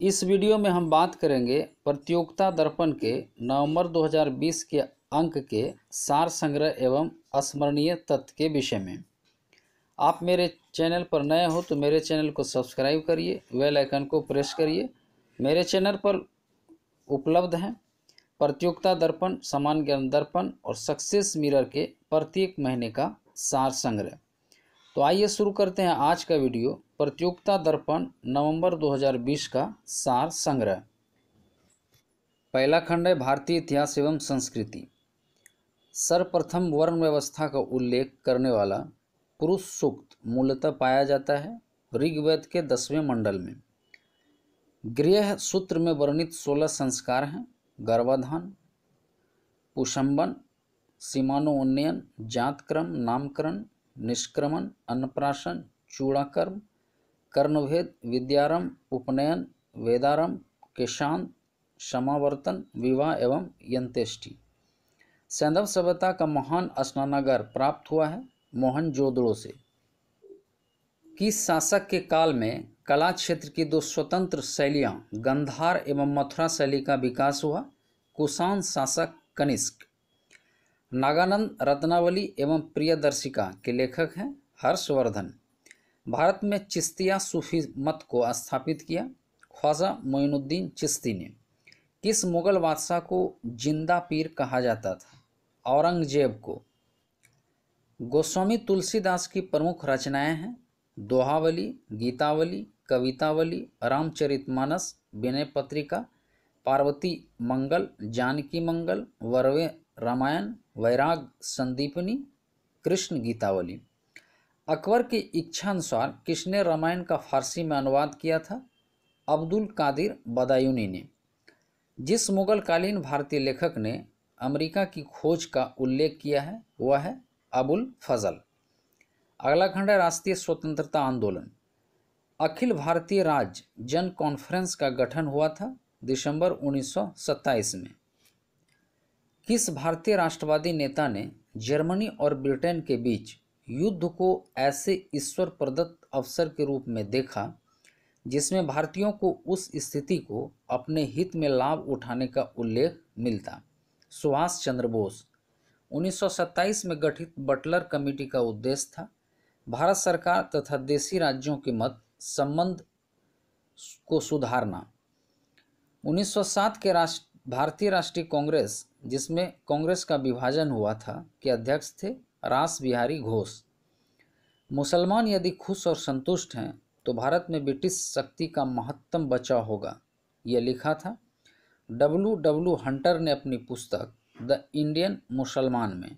इस वीडियो में हम बात करेंगे प्रतियोगिता दर्पण के नवंबर 2020 के अंक के सार संग्रह एवं स्मरणीय तथ्य के विषय में। आप मेरे चैनल पर नए हो तो मेरे चैनल को सब्सक्राइब करिए, बेल आइकन को प्रेस करिए। मेरे चैनल पर उपलब्ध हैं प्रतियोगिता दर्पण, समान ज्ञान दर्पण और सक्सेस मिरर के प्रत्येक महीने का सार संग्रह। तो आइए शुरू करते हैं आज का वीडियो, प्रतियोगिता दर्पण नवंबर 2020 का सार संग्रह। पहला खंड है भारतीय इतिहास एवं संस्कृति। सर्वप्रथम वर्ण व्यवस्था का उल्लेख करने वाला पुरुष सूक्त मूलतः पाया जाता है ऋग्वेद के 10वें मंडल में। गृह सूत्र में वर्णित 16 संस्कार हैं: गर्भाधान, पुष्पन, सीमानोन्नयन, जातक्रम, नामकरण, निष्क्रमण, अन्नप्राशन, चूड़ाकर्म, कर्णभेद, विद्यारंभ, उपनयन, वेदारंभ, केशांत, समावर्तन, विवाह एवं यंत्येष्टि। सैंधव सभ्यता का महान स्नानागार प्राप्त हुआ है मोहनजोदड़ो से। किस शासक के काल में कला क्षेत्र की दो स्वतंत्र शैलियां गांधार एवं मथुरा शैली का विकास हुआ? कुषाण शासक कनिष्क। नागानंद रत्नावली एवं प्रियदर्शिका के लेखक हैं हर्षवर्धन। भारत में चिश्तिया सूफी मत को स्थापित किया ख्वाजा मोइनुद्दीन चिश्ती ने। किस मुगल बादशाह को जिंदा पीर कहा जाता था? औरंगजेब को। गोस्वामी तुलसीदास की प्रमुख रचनाएं हैं दोहावली, गीतावली, कवितावली, रामचरितमानस, विनय पत्रिका, पार्वती मंगल, जानकी मंगल, वर्वे रामायण, वैराग संदीपनी, कृष्ण गीतावली। अकबर की इच्छानुसार किसने रामायण का फारसी में अनुवाद किया था? अब्दुल कादिर बदायूनी ने। जिस मुगलकालीन भारतीय लेखक ने अमेरिका की खोज का उल्लेख किया है वह है अबुल फजल। अगला खंड है राष्ट्रीय स्वतंत्रता आंदोलन। अखिल भारतीय राज्य जन कॉन्फ्रेंस का गठन हुआ था दिसंबर 1927 में। किस भारतीय राष्ट्रवादी नेता ने जर्मनी और ब्रिटेन के बीच युद्ध को ऐसे ईश्वर प्रदत्त अवसर के रूप में देखा जिसमें भारतीयों को उस स्थिति को अपने हित में लाभ उठाने का उल्लेख मिलता? सुभाष चंद्र बोस। 1927 में गठित बटलर कमेटी का उद्देश्य था भारत सरकार तथा देशी राज्यों के मध्य संबंध को सुधारना। 1907 के भारतीय राष्ट्रीय कांग्रेस, जिसमें कांग्रेस का विभाजन हुआ था, के अध्यक्ष थे रास बिहारी घोष। मुसलमान यदि खुश और संतुष्ट हैं तो भारत में ब्रिटिश शक्ति का महत्तम बचाव होगा, यह लिखा था W. हंटर ने अपनी पुस्तक द इंडियन मुसलमान में।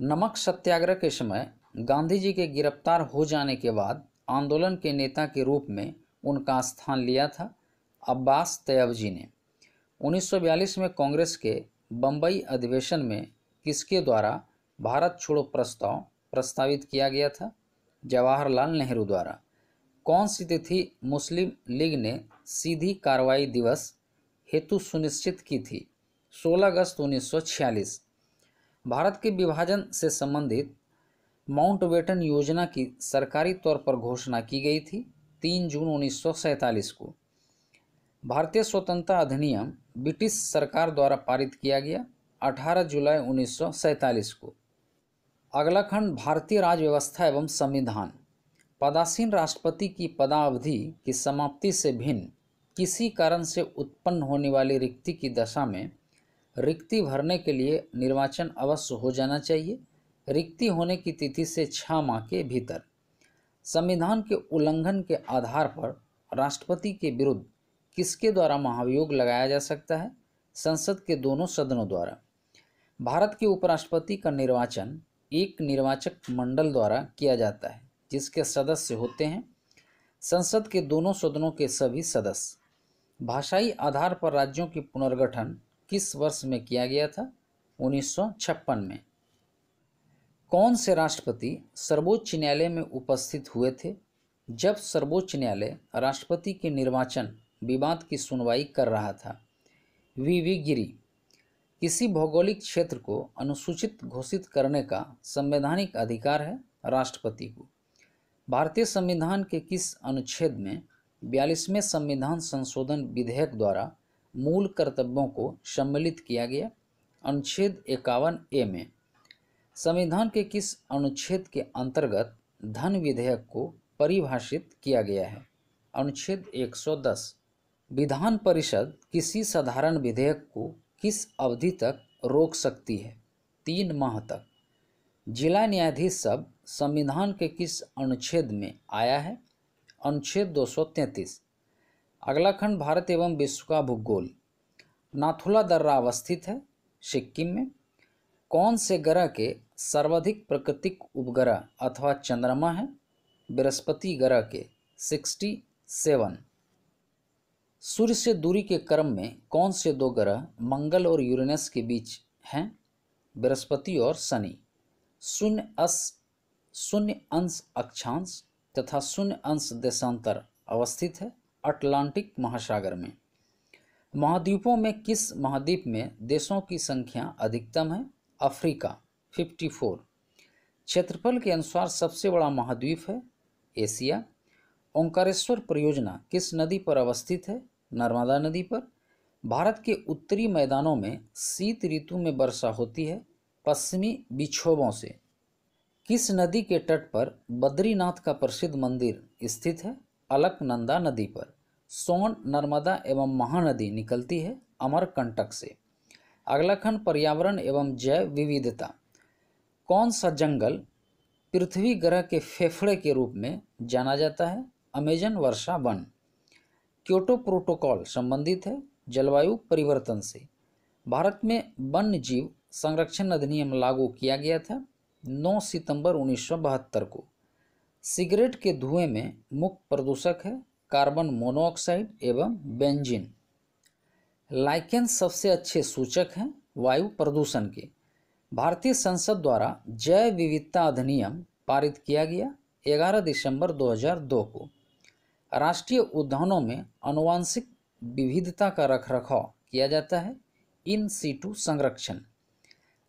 नमक सत्याग्रह के समय गांधी जी के गिरफ्तार हो जाने के बाद आंदोलन के नेता के रूप में उनका स्थान लिया था अब्बास तैयबजी ने। 1942 में कांग्रेस के बम्बई अधिवेशन में किसके द्वारा भारत छोड़ो प्रस्ताव प्रस्तावित किया गया था? जवाहरलाल नेहरू द्वारा। कौन सी तिथि मुस्लिम लीग ने सीधी कार्रवाई दिवस हेतु सुनिश्चित की थी? 16 अगस्त 1946। भारत के विभाजन से संबंधित माउंटबेटन योजना की सरकारी तौर पर घोषणा की गई थी 3 जून 1947 को। भारतीय स्वतंत्रता अधिनियम ब्रिटिश सरकार द्वारा पारित किया गया 18 जुलाई 1947 को। अगला खंड भारतीय राज्य व्यवस्था एवं संविधान। पदासीन राष्ट्रपति की पदावधि की समाप्ति से भिन्न किसी कारण से उत्पन्न होने वाली रिक्ति की दशा में रिक्ति भरने के लिए निर्वाचन अवश्य हो जाना चाहिए। रिक्ति होने की तिथि से 6 माह के भीतर। संविधान के उल्लंघन के आधार पर राष्ट्रपति के विरुद्ध किसके द्वारा महाभियोग लगाया जा सकता है? संसद के दोनों सदनों द्वारा। भारत के उपराष्ट्रपति का निर्वाचन एक निर्वाचक मंडल द्वारा किया जाता है जिसके सदस्य होते हैं संसद के दोनों सदनों के सभी सदस्य। भाषाई आधार पर राज्यों की पुनर्गठन किस वर्ष में किया गया था? 1956 में। कौन से राष्ट्रपति सर्वोच्च न्यायालय में उपस्थित हुए थे जब सर्वोच्च न्यायालय राष्ट्रपति के निर्वाचन विवाद की सुनवाई कर रहा था? वी गिरी। किसी भौगोलिक क्षेत्र को अनुसूचित घोषित करने का संवैधानिक अधिकार है राष्ट्रपति को? भारतीय संविधान के किस अनुच्छेद में 42वें संविधान संशोधन विधेयक द्वारा मूल कर्तव्यों को सम्मिलित किया गया। अनुच्छेद 51A में संविधान के किस अनुच्छेद के अंतर्गत धन विधेयक को परिभाषित किया गया है? अनुच्छेद 110। विधान परिषद किसी साधारण विधेयक को किस अवधि तक रोक सकती है? 3 माह तक। जिला न्यायाधीश शब्द संविधान के किस अनुच्छेद में आया है? अनुच्छेद 233। अगला खंड भारत एवं विश्व का भूगोल। नाथुला दर्रा अवस्थित है सिक्किम में। कौन से ग्रह के सर्वाधिक प्राकृतिक उपग्रह अथवा चंद्रमा है? बृहस्पति ग्रह के 67। सूर्य से दूरी के क्रम में कौन से 2 ग्रह मंगल और यूरेनस के बीच हैं? बृहस्पति और शनि। 0 अंश अक्षांश तथा 0 अंश देशांतर अवस्थित है अटलांटिक महासागर में। महाद्वीपों में किस महाद्वीप में देशों की संख्या अधिकतम है? अफ्रीका 54। क्षेत्रफल के अनुसार सबसे बड़ा महाद्वीप है एशिया। ओंकारेश्वर परियोजना किस नदी पर अवस्थित है? नर्मदा नदी पर। भारत के उत्तरी मैदानों में शीत ऋतु में वर्षा होती है पश्चिमी विक्षोभों से। किस नदी के तट पर बद्रीनाथ का प्रसिद्ध मंदिर स्थित है? अलकनंदा नदी पर। सोन, नर्मदा एवं महानदी निकलती है अमरकंटक से। अगला खंड पर्यावरण एवं जैव विविधता। कौन सा जंगल पृथ्वी ग्रह के फेफड़े के रूप में जाना जाता है? अमेजन वर्षा वन। क्योटो प्रोटोकॉल संबंधित है जलवायु परिवर्तन से। भारत में वन्य जीव संरक्षण अधिनियम लागू किया गया था 9 सितंबर 1972 को। सिगरेट के धुएं में मुख्य प्रदूषक है कार्बन मोनोऑक्साइड एवं बेंजीन। लाइकेन सबसे अच्छे सूचक हैं वायु प्रदूषण के। भारतीय संसद द्वारा जैव विविधता अधिनियम पारित किया गया 11 दिसंबर 2002 को। राष्ट्रीय उद्यानों में आनुवंशिक विविधता का रखरखाव किया जाता है इन सीटू संरक्षण।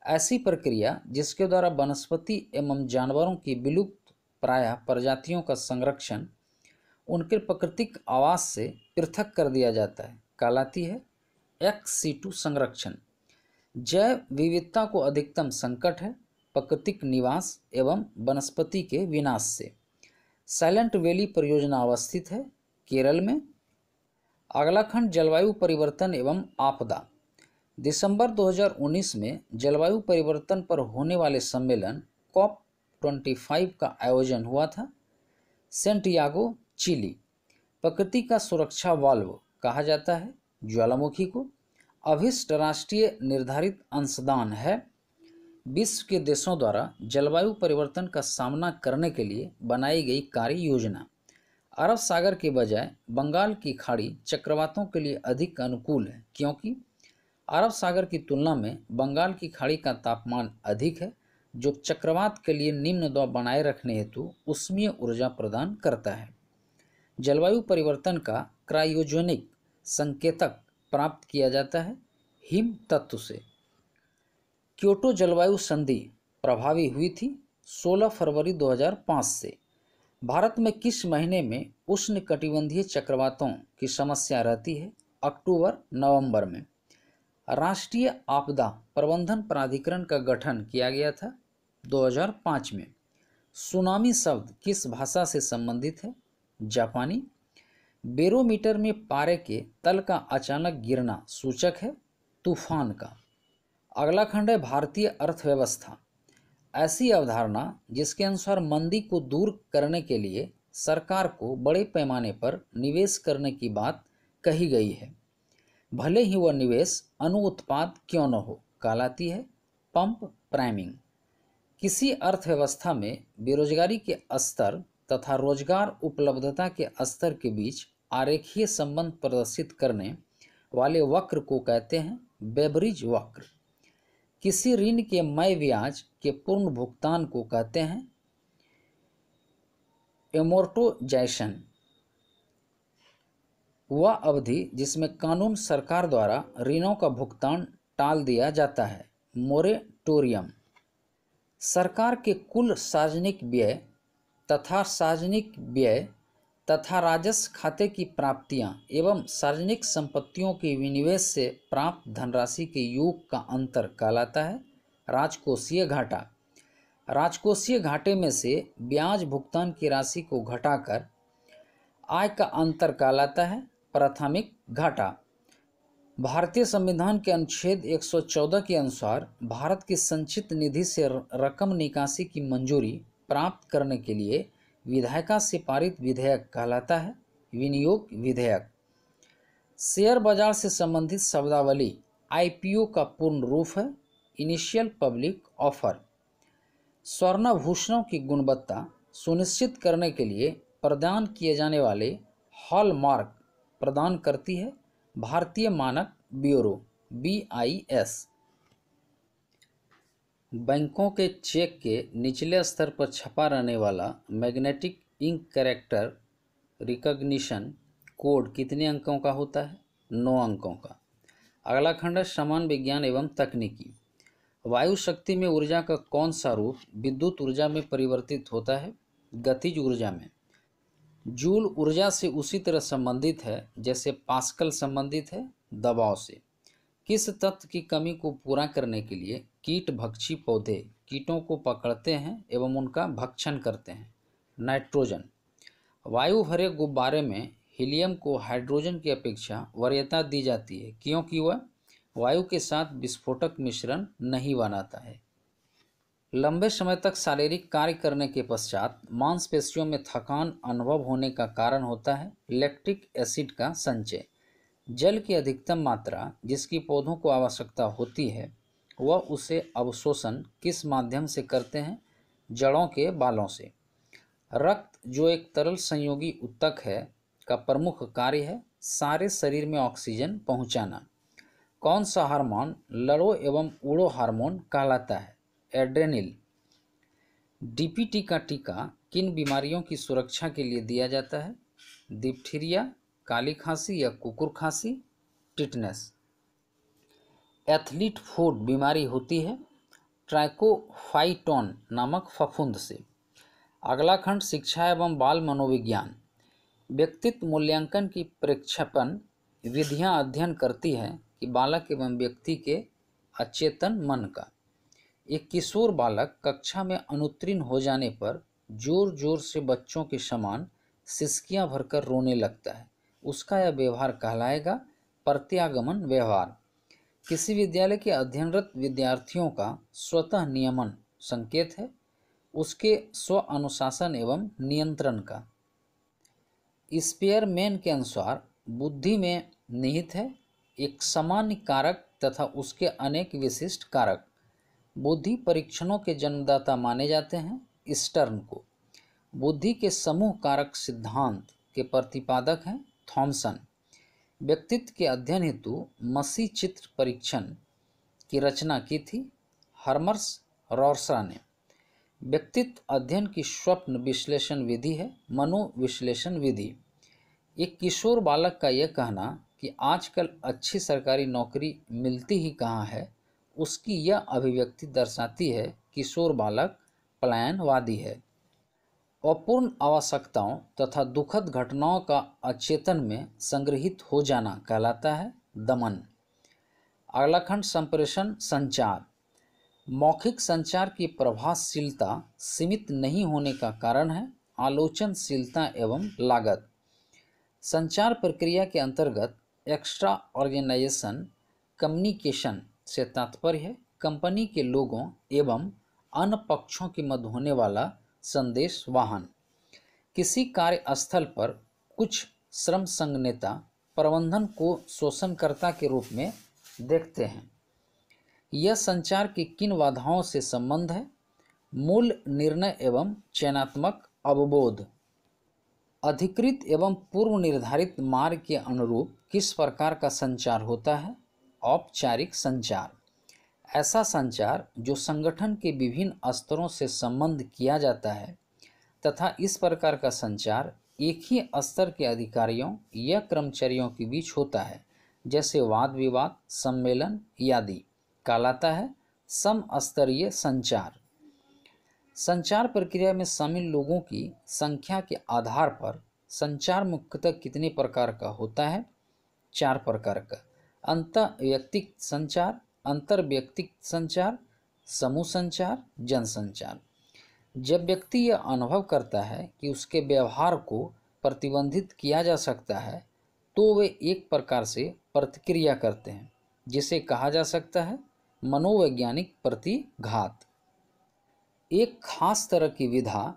ऐसी प्रक्रिया जिसके द्वारा वनस्पति एवं जानवरों की विलुप्त प्रायः प्रजातियों का संरक्षण उनके प्राकृतिक आवास से पृथक कर दिया जाता है कहलाती है एक्स सीटू संरक्षण। जैव विविधता को अधिकतम संकट है प्राकृतिक निवास एवं वनस्पति के विनाश से। साइलेंट वैली परियोजना अवस्थित है केरल में। अगला खंड जलवायु परिवर्तन एवं आपदा। दिसंबर 2019 में जलवायु परिवर्तन पर होने वाले सम्मेलन COP25 का आयोजन हुआ था सेंटियागो चिली। प्रकृति का सुरक्षा वाल्व कहा जाता है ज्वालामुखी को। अभिष्ट राष्ट्रीय निर्धारित अंशदान है विश्व के देशों द्वारा जलवायु परिवर्तन का सामना करने के लिए बनाई गई कार्य योजना। अरब सागर के बजाय बंगाल की खाड़ी चक्रवातों के लिए अधिक अनुकूल है क्योंकि अरब सागर की तुलना में बंगाल की खाड़ी का तापमान अधिक है जो चक्रवात के लिए निम्न दबाव बनाए रखने हेतु उष्मीय ऊर्जा प्रदान करता है। जलवायु परिवर्तन का क्रायोजेनिक संकेतक प्राप्त किया जाता है हिम तत्व से। क्योटो जलवायु संधि प्रभावी हुई थी 16 फरवरी 2005 से। भारत में किस महीने में उष्णकटिबंधीय चक्रवातों की समस्या रहती है? अक्टूबर नवंबर में। राष्ट्रीय आपदा प्रबंधन प्राधिकरण का गठन किया गया था 2005 में। सुनामी शब्द किस भाषा से संबंधित है? जापानी। बेरोमीटर में पारे के तल का अचानक गिरना सूचक है तूफान का। अगला खंड है भारतीय अर्थव्यवस्था। ऐसी अवधारणा जिसके अनुसार मंदी को दूर करने के लिए सरकार को बड़े पैमाने पर निवेश करने की बात कही गई है भले ही वह निवेश अनुत्पाद क्यों न हो कहलाती है पंप प्राइमिंग। किसी अर्थव्यवस्था में बेरोजगारी के स्तर तथा रोजगार उपलब्धता के स्तर के बीच आरेखीय संबंध प्रदर्शित करने वाले वक्र को कहते हैं बेवरिज वक्र। किसी ऋण के मय ब्याज के पूर्ण भुगतान को कहते हैं एमोर्टाइजेशन। वह अवधि जिसमें कानून सरकार द्वारा ऋणों का भुगतान टाल दिया जाता है मोरेटोरियम। सरकार के कुल सार्वजनिक व्यय तथा सार्वजनिक व्यय तथा राजस्व खाते की प्राप्तियां एवं सार्वजनिक संपत्तियों के विनिवेश से प्राप्त धनराशि के योग का अंतर कहलाता है राजकोषीय घाटा। राजकोषीय घाटे में से ब्याज भुगतान की राशि को घटाकर आय का अंतर कहलाता है प्राथमिक घाटा। भारतीय संविधान के अनुच्छेद 114 के अनुसार भारत की संचित निधि से रकम निकासी की मंजूरी प्राप्त करने के लिए विधायिका से पारित विधेयक कहलाता है विनियोग विधेयक। शेयर बाजार से संबंधित शब्दावली आईपीओ का पूर्ण रूप है इनिशियल पब्लिक ऑफर। स्वर्णाभूषणों की गुणवत्ता सुनिश्चित करने के लिए प्रदान किए जाने वाले हॉलमार्क प्रदान करती है भारतीय मानक ब्यूरो BIS। बैंकों के चेक के निचले स्तर पर छपा रहने वाला magnetic ink character recognition code कितने अंकों का होता है? 9 अंकों का। अगला खंड है समान विज्ञान एवं तकनीकी। वायु शक्ति में ऊर्जा का कौन सा रूप विद्युत ऊर्जा में परिवर्तित होता है? गतिज ऊर्जा में। जूल ऊर्जा से उसी तरह संबंधित है जैसे पास्कल संबंधित है दबाव से। किस तत्व की कमी को पूरा करने के लिए कीट भक्षी पौधे कीटों को पकड़ते हैं एवं उनका भक्षण करते हैं? नाइट्रोजन। वायु भरे गुब्बारे में हीलियम को हाइड्रोजन की अपेक्षा वरीयता दी जाती है क्योंकि वह वायु के साथ विस्फोटक मिश्रण नहीं बनाता है। लंबे समय तक शारीरिक कार्य करने के पश्चात मांसपेशियों में थकान अनुभव होने का कारण होता है लैक्टिक एसिड का संचय। जल की अधिकतम मात्रा जिसकी पौधों को आवश्यकता होती है वह उसे अवशोषण किस माध्यम से करते हैं? जड़ों के बालों से। रक्त जो एक तरल संयोगी ऊतक है का प्रमुख कार्य है सारे शरीर में ऑक्सीजन पहुंचाना। कौन सा हार्मोन लड़ो एवं उड़ो हार्मोन कहलाता है? एड्रेनिल। DPT का टीका किन बीमारियों की सुरक्षा के लिए दिया जाता है? डिप्थीरिया, काली खांसी या कुकुर खांसी, टिटनेस। एथलीट फूट बीमारी होती है ट्राइकोफाइटोन नामक फफूंद से। अगला खंड शिक्षा एवं बाल मनोविज्ञान। व्यक्तित्व मूल्यांकन की प्रक्षेपण विधियां अध्ययन करती है कि बालक एवं व्यक्ति के अचेतन मन का। एक किशोर बालक कक्षा में अनुत्तीर्ण हो जाने पर जोर जोर से बच्चों के समान सिसकियां भरकर रोने लगता है। उसका यह व्यवहार कहलाएगा प्रत्यागमन व्यवहार। किसी विद्यालय के अध्ययनरत विद्यार्थियों का स्वतः नियमन संकेत है उसके स्व अनुशासन एवं नियंत्रण का। स्पेयरमैन के अनुसार बुद्धि में निहित है एक सामान्य कारक तथा उसके अनेक विशिष्ट कारक। बुद्धि परीक्षणों के जन्मदाता माने जाते हैं स्टर्न को। बुद्धि के समूह कारक सिद्धांत के प्रतिपादक हैं थॉमसन। व्यक्तित्व के अध्ययन हेतु मसी चित्र परीक्षण की रचना की थी हर्मर्स रॉर्सा ने। व्यक्तित्व अध्ययन की स्वप्न विश्लेषण विधि है मनोविश्लेषण विधि। एक किशोर बालक का यह कहना कि आजकल अच्छी सरकारी नौकरी मिलती ही कहाँ है उसकी यह अभिव्यक्ति दर्शाती है किशोर बालक पलायनवादी है। अपूर्ण आवश्यकताओं तथा दुखद घटनाओं का अचेतन में संग्रहित हो जाना कहलाता है दमन। अगला खंड संप्रेषण संचार। मौखिक संचार की प्रभावशीलता सीमित नहीं होने का कारण है आलोचनशीलता एवं लागत। संचार प्रक्रिया के अंतर्गत एक्स्ट्रा ऑर्गेनाइजेशन कम्युनिकेशन से तात्पर्य है कंपनी के लोगों एवं अन्य पक्षों के मध्य होने वाला संदेश वाहन। किसी कार्यस्थल पर कुछ श्रम संघ नेता प्रबंधन को शोषणकर्ता के रूप में देखते हैं। यह संचार की किन बाधाओं से संबंध है? मूल निर्णय एवं चयनात्मक अवबोध। अधिकृत एवं पूर्व निर्धारित मार्ग के अनुरूप किस प्रकार का संचार होता है? औपचारिक संचार। ऐसा संचार जो संगठन के विभिन्न स्तरों से संबंध किया जाता है तथा इस प्रकार का संचार एक ही स्तर के अधिकारियों या कर्मचारियों के बीच होता है जैसे वाद विवाद सम्मेलन आदि कहलाता है समस्तरीय संचार। संचार प्रक्रिया में शामिल लोगों की संख्या के आधार पर संचार मुख्यतः कितने प्रकार का होता है? 4 प्रकार का। अंतःवैयक्तिक संचार, अंतर्वैयक्तिक संचार, समूह संचार, जनसंचार। जब व्यक्ति यह अनुभव करता है कि उसके व्यवहार को प्रतिबंधित किया जा सकता है तो वे एक प्रकार से प्रतिक्रिया करते हैं, जिसे कहा जा सकता है मनोवैज्ञानिक प्रतिघात। एक खास तरह की विधा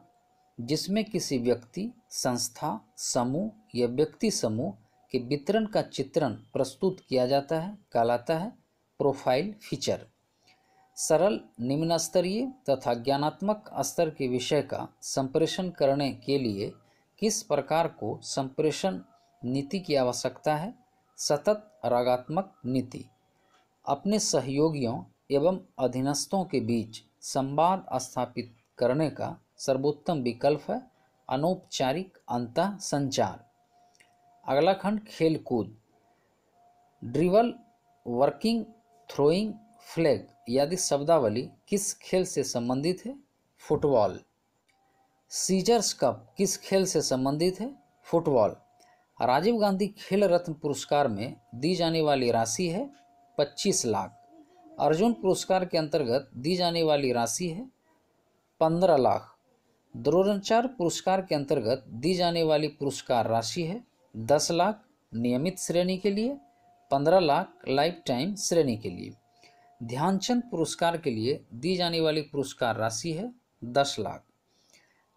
जिसमें किसी व्यक्ति, संस्था, समूह या व्यक्ति समूह के वितरण का चित्रण प्रस्तुत किया जाता है कहलाता है प्रोफाइल फीचर। सरल, निम्न स्तरीय तथा ज्ञानात्मक स्तर के विषय का संप्रेषण करने के लिए किस प्रकार को संप्रेषण नीति की आवश्यकता है? सतत रागात्मक नीति। अपने सहयोगियों एवं अधीनस्थों के बीच संवाद स्थापित करने का सर्वोत्तम विकल्प है अनौपचारिक अंतः संचार। अगला खंड खेलकूद। ड्रिबल, वर्किंग, थ्रोइंग, फ्लैग आदि शब्दावली किस खेल से संबंधित है? फुटबॉल। सीजर्स कप किस खेल से संबंधित है? फुटबॉल। राजीव गांधी खेल रत्न पुरस्कार में दी जाने वाली राशि है 25 लाख। अर्जुन पुरस्कार के अंतर्गत दी जाने वाली राशि है 15 लाख। द्रोणाचार्य पुरस्कार के अंतर्गत दी जाने वाली पुरस्कार राशि है 10 लाख नियमित श्रेणी के लिए, 15 लाख लाइफ टाइम श्रेणी के लिए। ध्यानचंद पुरस्कार के लिए दी जाने वाली पुरस्कार राशि है 10 लाख।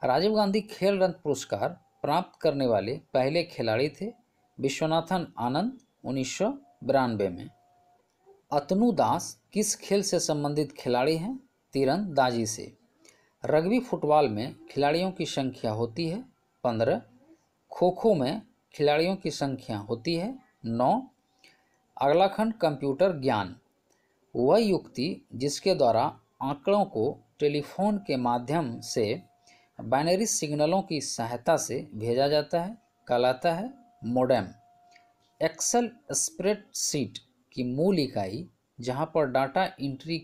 राजीव गांधी खेल रत्न पुरस्कार प्राप्त करने वाले पहले खिलाड़ी थे विश्वनाथन आनंद 1992 में। अतनु दास किस खेल से संबंधित खिलाड़ी हैं? तीरंदाजी से। रग्बी फुटबॉल में खिलाड़ियों की संख्या होती है 15। खो खो में खिलाड़ियों की संख्या होती है 9। अगला खंड कंप्यूटर ज्ञान। वह युक्ति जिसके द्वारा आंकड़ों को टेलीफोन के माध्यम से बाइनरी सिग्नलों की सहायता से भेजा जाता है कहलाता है मोडेम। एक्सेल स्प्रेडशीट की मूल इकाई जहां पर डाटा एंट्री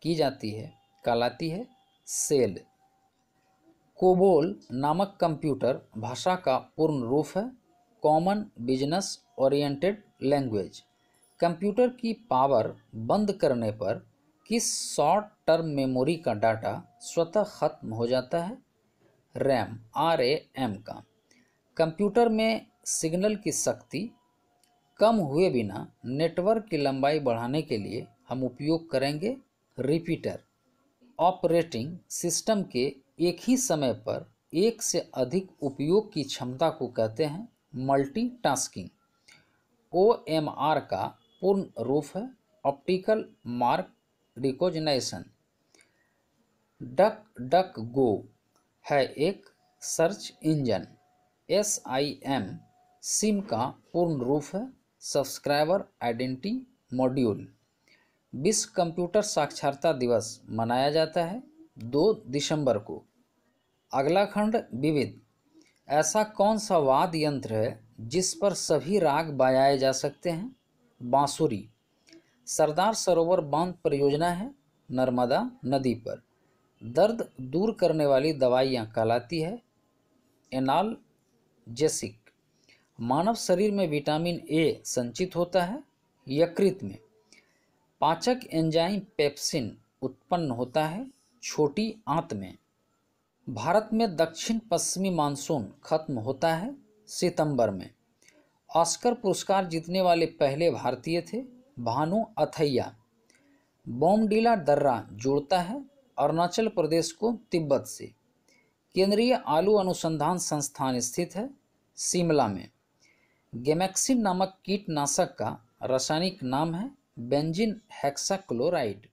की जाती है कहलाती है सेल। कोबोल नामक कंप्यूटर भाषा का पूर्ण रूप है common business oriented language. Computer की पावर बंद करने पर किस शॉर्ट टर्म मेमोरी का डाटा स्वतः खत्म हो जाता है? रैम, RAM का। कंप्यूटर में सिग्नल की शक्ति कम हुए बिना नेटवर्क की लंबाई बढ़ाने के लिए हम उपयोग करेंगे रिपीटर। ऑपरेटिंग सिस्टम के एक ही समय पर एक से अधिक उपयोग की क्षमता को कहते हैं मल्टीटास्किंग। OMR का पूर्ण रूप है optical mark recognition. Duck Duck Go है एक सर्च इंजन। SIM का पूर्ण रूप है सब्सक्राइबर आइडेंटिटी मॉड्यूल। विश्व कंप्यूटर साक्षरता दिवस मनाया जाता है 2 दिसंबर को। अगला खंड विविध। ऐसा कौन सा वाद्य यंत्र है जिस पर सभी राग बजाए जा सकते हैं? बांसुरी। सरदार सरोवर बांध परियोजना है नर्मदा नदी पर। दर्द दूर करने वाली दवाइयाँ कहलाती है एनाल्जेसिक। मानव शरीर में विटामिन A संचित होता है यकृत में। पाचक एंजाइम पेप्सिन उत्पन्न होता है छोटी आंत में। भारत में दक्षिण पश्चिमी मानसून खत्म होता है सितंबर में। ऑस्कर पुरस्कार जीतने वाले पहले भारतीय थे भानु अथैया। बोमडीला दर्रा जोड़ता है अरुणाचल प्रदेश को तिब्बत से। केंद्रीय आलू अनुसंधान संस्थान स्थित है शिमला में। गेमैक्सिन नामक कीटनाशक का रासायनिक नाम है बेंजीन हेक्साक्लोराइड।